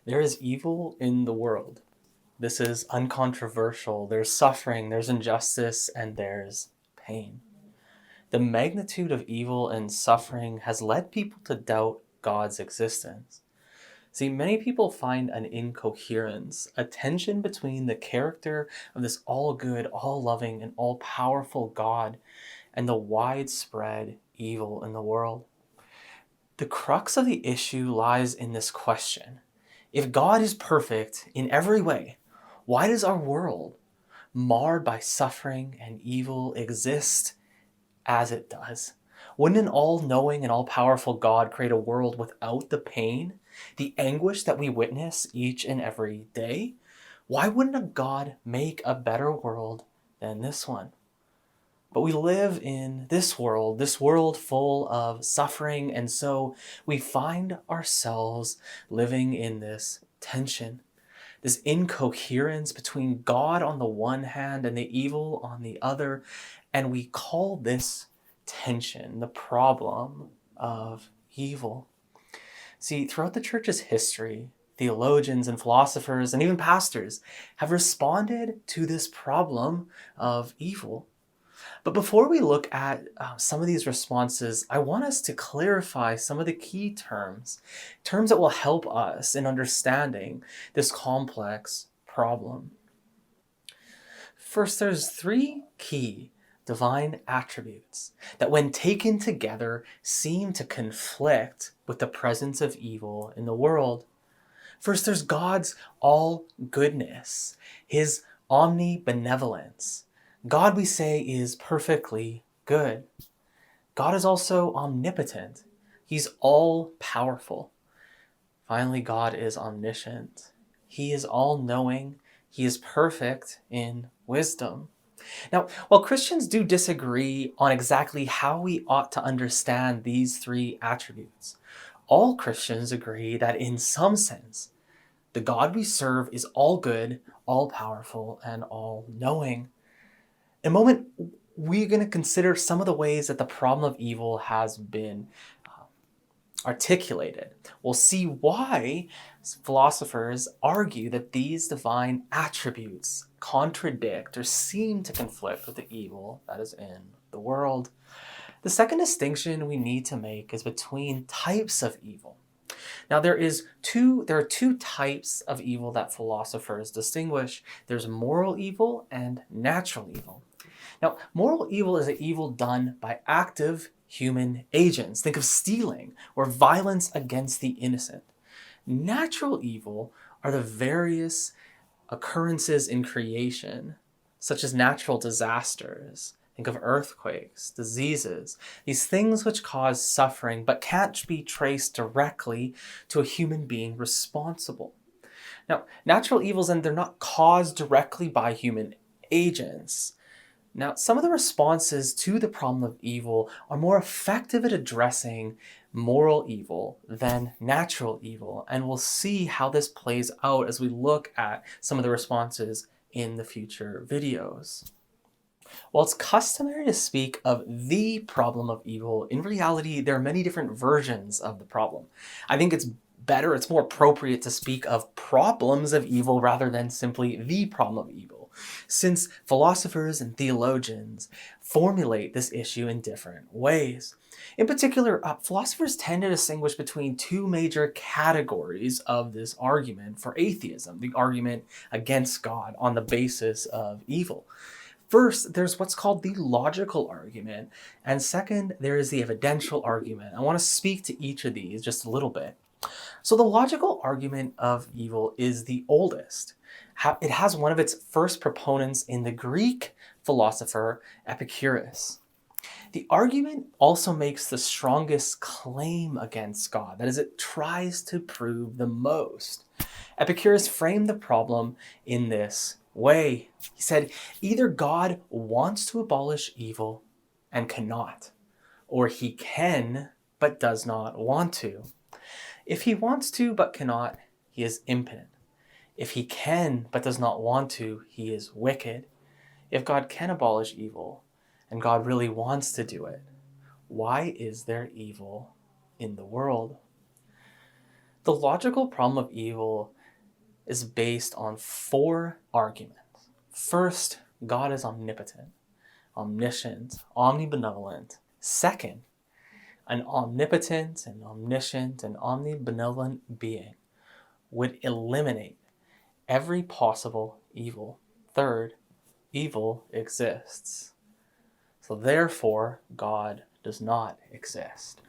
There is evil in the world. This is uncontroversial. There's suffering, there's injustice, and there's pain. The magnitude of evil and suffering has led people to doubt God's existence. See, many people find an incoherence, a tension between the character of this all-good, all-loving, and all-powerful God and the widespread evil in the world. The crux of the issue lies in this question. If God is perfect in every way, why does our world, marred by suffering and evil, exist as it does? Wouldn't an all-knowing and all-powerful God create a world without the pain, the anguish that we witness each and every day? Why wouldn't a God make a better world than this one? But we live in this world full of suffering, and so we find ourselves living in this tension, this incoherence between God on the one hand and the evil on the other, and we call this tension the problem of evil. See, throughout the church's history, theologians and philosophers and even pastors have responded to this problem of evil. But before we look at some of these responses, I want us to clarify some of the key terms that will help us in understanding this complex problem. First, there's three key divine attributes that when taken together seem to conflict with the presence of evil in the world. First, there's God's all-goodness, his omnibenevolence. God, we say, is perfectly good. God is also omnipotent. He's all-powerful. Finally, God is omniscient. He is all-knowing. He is perfect in wisdom. Now, while Christians do disagree on exactly how we ought to understand these three attributes, all Christians agree that in some sense, the God we serve is all good, all-powerful, and all-knowing. In a moment, we're going to consider some of the ways that the problem of evil has been articulated. We'll see why philosophers argue that these divine attributes contradict or seem to conflict with the evil that is in the world. The second distinction we need to make is between types of evil. Now, there are two types of evil that philosophers distinguish. There's moral evil and natural evil. Now, moral evil is an evil done by active human agents. Think of stealing or violence against the innocent. Natural evil are the various occurrences in creation, such as natural disasters. Think of earthquakes, diseases, these things which cause suffering but can't be traced directly to a human being responsible. Now, natural evils, and they're not caused directly by human agents. Now, some of the responses to the problem of evil are more effective at addressing moral evil than natural evil, and we'll see how this plays out as we look at some of the responses in the future videos. While it's customary to speak of the problem of evil, in reality, there are many different versions of the problem. I think it's more appropriate to speak of problems of evil rather than simply the problem of evil, since philosophers and theologians formulate this issue in different ways. In particular, philosophers tend to distinguish between two major categories of this argument for atheism, the argument against God on the basis of evil. First, there's what's called the logical argument, and second, there is the evidential argument. I want to speak to each of these just a little bit. So the logical argument of evil is the oldest. It has one of its first proponents in the Greek philosopher Epicurus. The argument also makes the strongest claim against God. That is, it tries to prove the most. Epicurus framed the problem in this way. He said, either God wants to abolish evil and cannot, or he can but does not want to. If he wants to but cannot, he is impotent. If he can but does not want to, he is wicked. If God can abolish evil, and God really wants to do it, why is there evil in the world? The logical problem of evil is based on 4 arguments. First, God is omnipotent, omniscient, omnibenevolent. Second, an omnipotent and omniscient and omnibenevolent being would eliminate every possible evil. Third, evil exists. So therefore, God does not exist.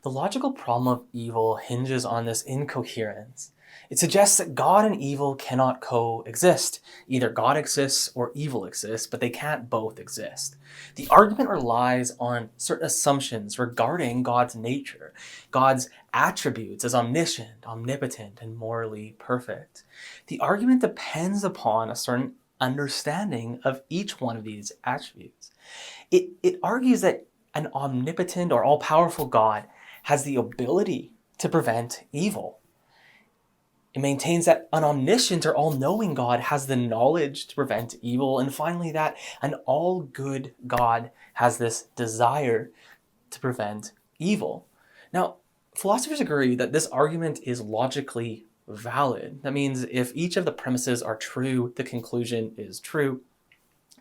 The logical problem of evil hinges on this incoherence. It suggests that God and evil cannot coexist. Either God exists or evil exists, but they can't both exist. The argument relies on certain assumptions regarding God's nature, God's attributes as omniscient, omnipotent, and morally perfect. The argument depends upon a certain understanding of each one of these attributes. It argues that an omnipotent or all-powerful God has the ability to prevent evil. It maintains that an omniscient or all-knowing God has the knowledge to prevent evil. And finally, that an all-good God has this desire to prevent evil. Now, philosophers agree that this argument is logically valid. That means if each of the premises are true, the conclusion is true.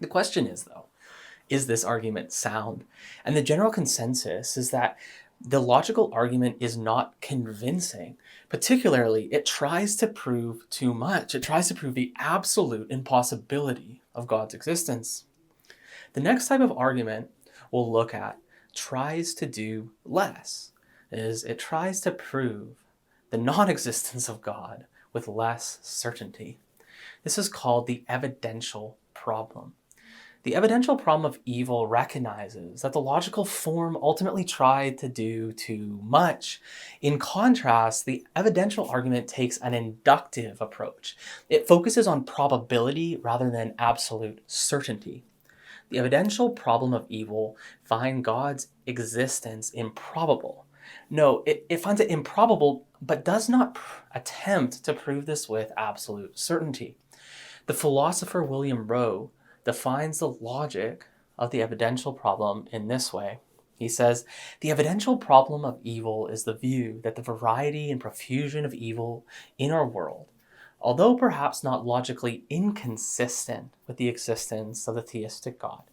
The question is, though, is this argument sound? And the general consensus is that the logical argument is not convincing. Particularly, it tries to prove too much. It tries to prove the absolute impossibility of God's existence. The next type of argument we'll look at tries to do less. It tries to prove the non-existence of God with less certainty. This is called the evidential problem. The evidential problem of evil recognizes that the logical form ultimately tried to do too much. In contrast, the evidential argument takes an inductive approach. It focuses on probability rather than absolute certainty. The evidential problem of evil finds God's existence improbable. No, it finds it improbable, but does not attempt to prove this with absolute certainty. The philosopher William Rowe defines the logic of the evidential problem in this way. He says, the evidential problem of evil is the view that the variety and profusion of evil in our world, although perhaps not logically inconsistent with the existence of the theistic God,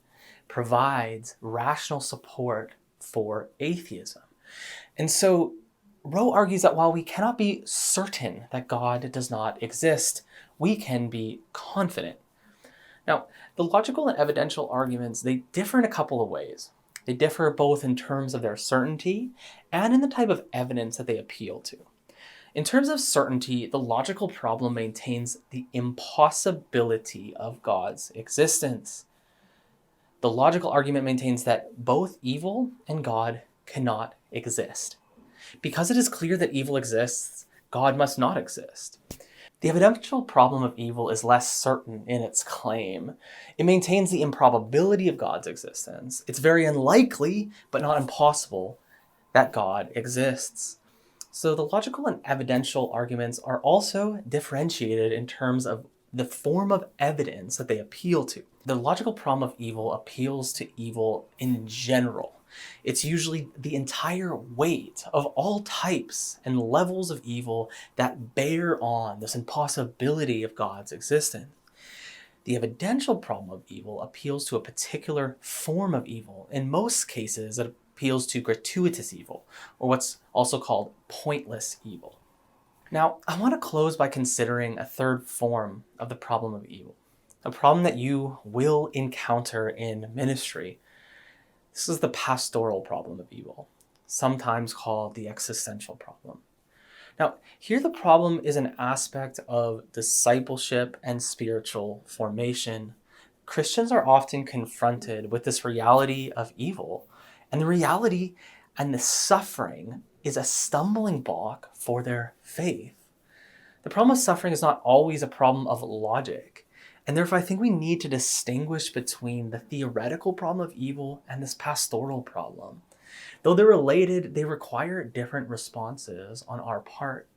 provides rational support for atheism. And so Rowe argues that while we cannot be certain that God does not exist, we can be confident. Now, the logical and evidential arguments, they differ in a couple of ways. They differ both in terms of their certainty and in the type of evidence that they appeal to. In terms of certainty, the logical problem maintains the impossibility of God's existence. The logical argument maintains that both evil and God cannot exist. Because it is clear that evil exists, God must not exist. The evidential problem of evil is less certain in its claim. It maintains the improbability of God's existence. It's very unlikely, but not impossible, that God exists. So the logical and evidential arguments are also differentiated in terms of the form of evidence that they appeal to. The logical problem of evil appeals to evil in general. It's usually the entire weight of all types and levels of evil that bear on this impossibility of God's existence. The evidential problem of evil appeals to a particular form of evil. In most cases, it appeals to gratuitous evil, or what's also called pointless evil. Now, I want to close by considering a third form of the problem of evil, a problem that you will encounter in ministry. This is the pastoral problem of evil, sometimes called the existential problem. Now, here the problem is an aspect of discipleship and spiritual formation. Christians are often confronted with this reality of evil, and the reality and the suffering is a stumbling block for their faith. The problem of suffering is not always a problem of logic. And therefore, I think we need to distinguish between the theoretical problem of evil and this pastoral problem. Though they're related, they require different responses on our part.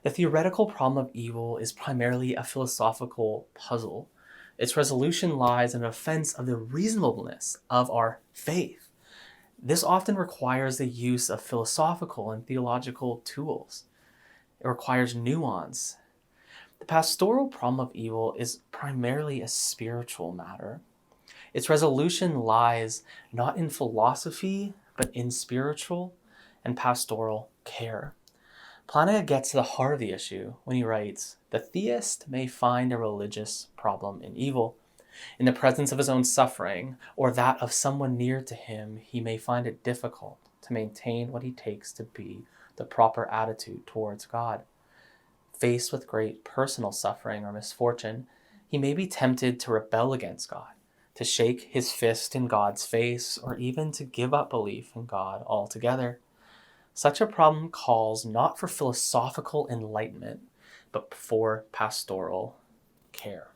The theoretical problem of evil is primarily a philosophical puzzle. Its resolution lies in defense of the reasonableness of our faith. This often requires the use of philosophical and theological tools. It requires nuance. The pastoral problem of evil is primarily a spiritual matter. Its resolution lies not in philosophy, but in spiritual and pastoral care. Plana gets to the heart of the issue when he writes, "The theist may find a religious problem in evil. In the presence of his own suffering, or that of someone near to him, he may find it difficult to maintain what he takes to be the proper attitude towards God. Faced with great personal suffering or misfortune, he may be tempted to rebel against God, to shake his fist in God's face, or even to give up belief in God altogether. Such a problem calls not for philosophical enlightenment, but for pastoral care."